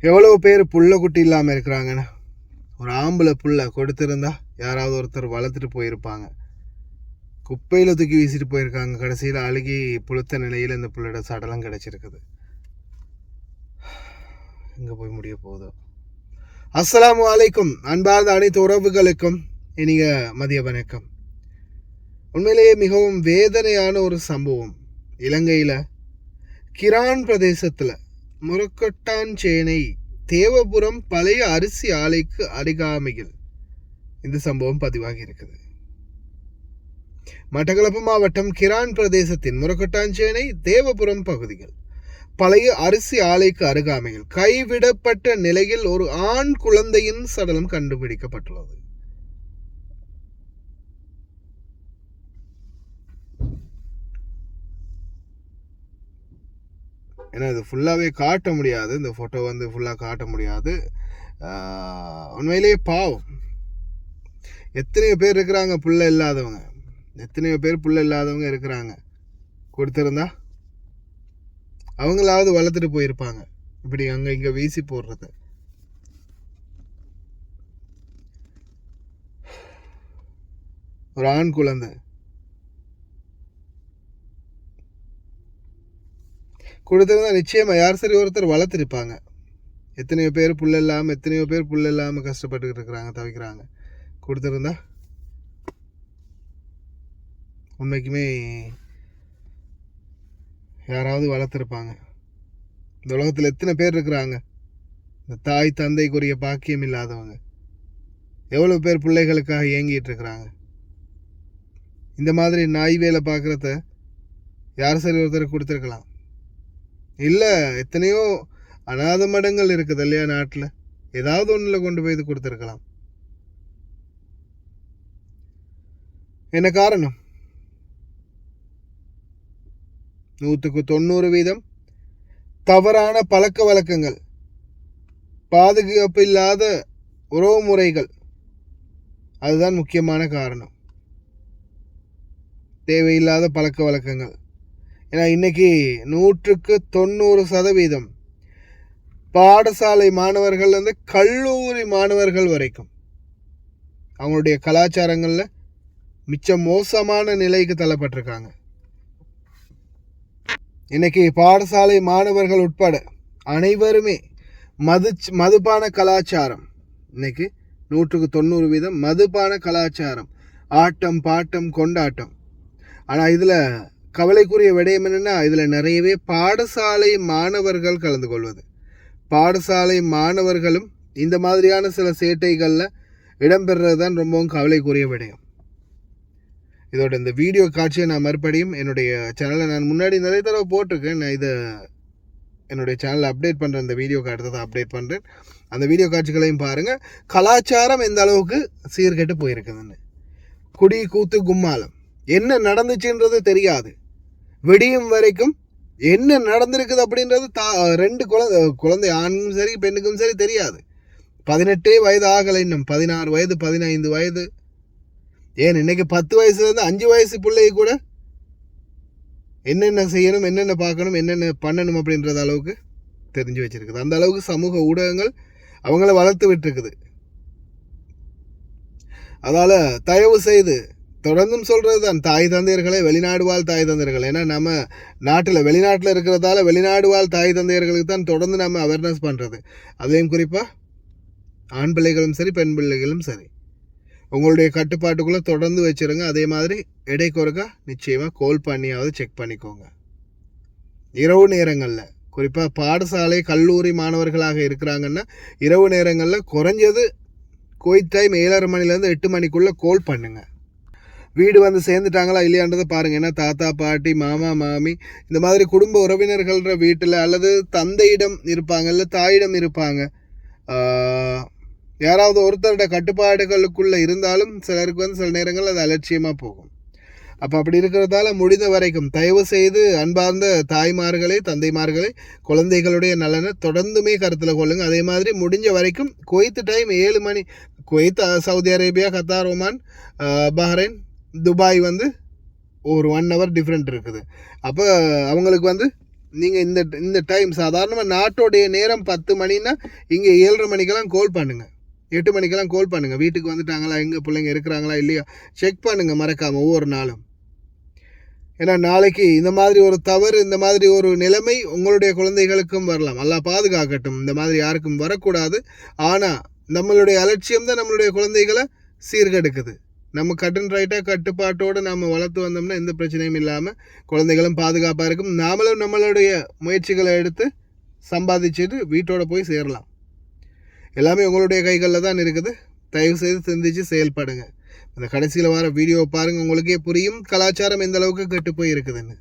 எவ்வளோ பேர் புள்ள குட்டி இல்லாமல் இருக்கிறாங்கன்னு. ஒரு ஆம்பளை புள்ள கொடுத்துருந்தா யாராவது ஒருத்தர் வளர்த்துட்டு போயிருப்பாங்க. குப்பையில் தூக்கி வீசிட்டு போயிருக்காங்க. கடைசியில் அழுகி புழுத்த நிலையில் இந்த புள்ளோட சடலம் கிடச்சிருக்குது. எங்கே போய் முடிய போதோ. அஸ்ஸலாமு அலைக்கும். அன்பார்ந்த அனைத்து உறவுகளுக்கும் இனிய மதிய வணக்கம். உண்மையிலேயே மிகவும் வேதனையான ஒரு சம்பவம். இலங்கையில் கிரான் பிரதேசத்தில் முரக்கொட்டாஞ்சேனை தேவபுரம் பழைய அரிசி ஆலைக்கு அருகாமையில் இந்த சம்பவம் பதிவாகி இருக்குது. மட்டக்களப்பு மாவட்டம் கிரான் பிரதேசத்தின் முரக்கொட்டாஞ்சேனை தேவபுரம் பகுதிகள் பழைய அரிசி ஆலைக்கு அருகாமையில் கைவிடப்பட்ட நிலையில் ஒரு ஆண் குழந்தையின் சடலம் கண்டுபிடிக்கப்பட்டுள்ளது. ஏன்னா இது ஃபுல்லாகவே காட்ட முடியாது, இந்த ஃபோட்டோ வந்து ஃபுல்லாக காட்ட முடியாது. உண்மையிலேயே பாவம். எத்தனையோ பேர் இருக்கிறாங்க புள்ள இல்லாதவங்க, எத்தனையோ பேர் புள்ள இல்லாதவங்க இருக்கிறாங்க. கொடுத்துருந்தா அவங்களாவது வளர்த்துட்டு போயிருப்பாங்க. இப்படி அங்கே இங்கே வீசி போடுறது. ஒரு ஆண் குழந்தை கொடுத்துருந்தா நிச்சயமாக யார் சரி ஒருத்தர் வளர்த்துருப்பாங்க. எத்தனையோ பேர் புள்ள இல்லாமல் கஷ்டப்பட்டுக்கிட்டு இருக்கிறாங்க, தவிக்கிறாங்க. கொடுத்துருந்தா உண்மைக்குமே யாராவது வளர்த்துருப்பாங்க. இந்த உலகத்தில் எத்தனை பேர் இருக்கிறாங்க இந்த தாய் தந்தைக்குரிய பாக்கியம் இல்லாதவங்க. எவ்வளோ பேர் பிள்ளைகளுக்காக இயங்கிட்டு இருக்கிறாங்க. இந்த மாதிரி நாய் வேலை பார்க்குறத யார் சரி ஒருத்தர் கொடுத்துருக்கலாம். இல்லை, எத்தனையோ அநாத மடங்கள் இருக்குது இல்லையா நாட்டில், ஏதாவது ஒன்றில் கொண்டு போய் இது கொடுத்துருக்கலாம். என்ன காரணம்? 100% தவறான பழக்க வழக்கங்கள், பாதுகாப்பு இல்லாத உறவு முறைகள், அதுதான் முக்கியமான காரணம். தேவையில்லாத பழக்க வழக்கங்கள். ஏன்னா இன்னைக்கு 100% பாடசாலை மாணவர்கள் வந்து கல்லூரி மாணவர்கள் வரைக்கும் அவங்களுடைய கலாச்சாரங்களில் மிச்ச மோசமான நிலைக்கு தள்ளப்பட்டிருக்காங்க. இன்னைக்கு பாடசாலை மாணவர்கள் உட்பட அனைவருமே மதுபான கலாச்சாரம். இன்னைக்கு 100% மதுபான கலாச்சாரம், ஆட்டம் பாட்டம் கொண்டாட்டம். ஆனால் இதில் கவலைக்குரிய விடயம் என்னென்னா, இதில் நிறையவே பாடசாலை மாணவர்கள் கலந்து கொள்வது. பாடசாலை மாணவர்களும் இந்த மாதிரியான சில சேட்டைகளில் இடம்பெறுறது தான் ரொம்பவும் கவலைக்குரிய விடயம். இதோட இந்த வீடியோ காட்சியை நான் மறுபடியும் என்னுடைய சேனலில் நான் முன்னாடி நிறைய தடவை போட்டிருக்கேன். நான் இதை என்னுடைய சேனலில் அப்டேட் பண்ணுறேன். இந்த வீடியோ காட்சி தான் அப்டேட் பண்ணுறேன். அந்த வீடியோ காட்சிகளையும் பாருங்கள். கலாச்சாரம் எந்த அளவுக்கு சீர்கெட்டு போயிருக்குதுன்னு. குடி கூத்து கும்மாலம் என்ன நடந்துச்சுன்றது தெரியாது. வெடியும் வரைக்கும் என்ன நடந்திருக்குது அப்படின்றது 2 குழந்தை ஆணுக்கும் சரி பெண்ணுக்கும் சரி தெரியாது. 18 வயது ஆகலை, இன்னும் 16 வயது 15 வயது, ஏன் இன்னைக்கு 10 வயசுலேருந்து 5 வயசு பிள்ளை கூட என்னென்ன செய்யணும், என்னென்ன பார்க்கணும், என்னென்ன பண்ணணும் அப்படின்றது அளவுக்கு தெரிஞ்சு வச்சிருக்குது. அந்த அளவுக்கு சமூக ஊடகங்கள் அவங்கள வளர்த்து விட்டுருக்குது. அதால் தயவு செய்து தொடர்ந்தும் சொல்கிறது தான், தாய் தந்தையர்களே, வெளிநாடு வாழ் தாய் தந்தையர்கள். ஏன்னா நம்ம வெளிநாட்டில் இருக்கிறதால வெளிநாடு வாழ் தாய் தந்தையர்களுக்கு தான் தொடர்ந்து நம்ம அவேர்னஸ் பண்ணுறது. அதையும் குறிப்பாக ஆண் பிள்ளைகளும் சரி பெண் பிள்ளைகளும் சரி உங்களுடைய கட்டுப்பாட்டுக்குள்ளே தொடர்ந்து வச்சுருங்க. அதே மாதிரி இடைக்கொருக்கா நிச்சயமாக கால் பண்ணியாவது செக் பண்ணிக்கோங்க. இரவு நேரங்களில் குறிப்பாக பாடசாலை கல்லூரி மாணவர்களாக இருக்கிறாங்கன்னா இரவு நேரங்களில் குறைஞ்சது கோயிட் டைம் 7:30 மணிலேருந்து 8 மணிக்குள்ளே கால் பண்ணுங்கள். வீடு வந்து சேர்ந்துட்டாங்களா இல்லையான்றதை பாருங்கள். ஏன்னா தாத்தா பாட்டி மாமா மாமி இந்த மாதிரி குடும்ப உறவினர்கள்ற வீட்டில் அல்லது தந்தையிடம் இருப்பாங்க, இல்லை தாயிடம் இருப்பாங்க. யாராவது ஒருத்தரோட கட்டுப்பாடுகளுக்குள்ளே இருந்தாலும் சிலருக்கு வந்து சில நேரங்கள் அது அலட்சியமாக போகும். அப்போ அப்படி இருக்கிறதால முடிந்த வரைக்கும் தயவு செய்து அன்பார்ந்த தாய்மார்களே தந்தைமார்களே குழந்தைகளுடைய நலனை தொடர்ந்துமே கருத்தில் கொள்ளுங்கள். அதே மாதிரி முடிஞ்ச வரைக்கும் குவைத்து டைம் 7 மணி, Kuwait, Saudi Arabia, Qatar, Oman, Bahrain, Dubai வந்து ஒரு 1 hour டிஃப்ரெண்ட் இருக்குது. அப்போ அவங்களுக்கு வந்து நீங்கள் இந்த டைம் சாதாரணமாக நாட்டோடைய நேரம் 10 மணின்னா இங்கே 7:30 மணிக்கெல்லாம் கால் பண்ணுங்கள், 8 மணிக்கெல்லாம் கால் பண்ணுங்கள். வீட்டுக்கு வந்துட்டாங்களா, எங்கே பிள்ளைங்க இருக்கிறாங்களா இல்லையா செக் பண்ணுங்கள் மறக்காமல் ஒவ்வொரு நாளும். ஏன்னா நாளைக்கு இந்த மாதிரி ஒரு தவறு, இந்த மாதிரி ஒரு நிலைமை உங்களுடைய குழந்தைகளுக்கும் வரலாம். அல்லாஹ் பாதுகாக்கட்டும், இந்த மாதிரி யாருக்கும் வரக்கூடாது. ஆனால் நம்மளுடைய அலட்சியம் தான் நம்மளுடைய குழந்தைகளை சீர்கெடுக்குது. நம்ம ரைட்டாக கட்டுப்பாட்டோடு நம்ம வளர்த்து வந்தோம்னா எந்த பிரச்சனையும் இல்லாமல் குழந்தைகளும் பாதுகாப்பாக இருக்கும். நாமளும் நம்மளுடைய முயற்சிகளை எடுத்து சம்பாதிச்சுட்டு வீட்டோட போய் சேரலாம். எல்லாமே உங்களுடைய கைகளில் தான் இருக்குது. தயவு செய்து சிந்திச்சு செயல்படுங்க. அந்த கடைசியில் வர வீடியோவை பாருங்கள், உங்களுக்கே புரியும் கலாச்சாரம் எந்த அளவுக்கு கெட்டு போய் இருக்குதுன்னு.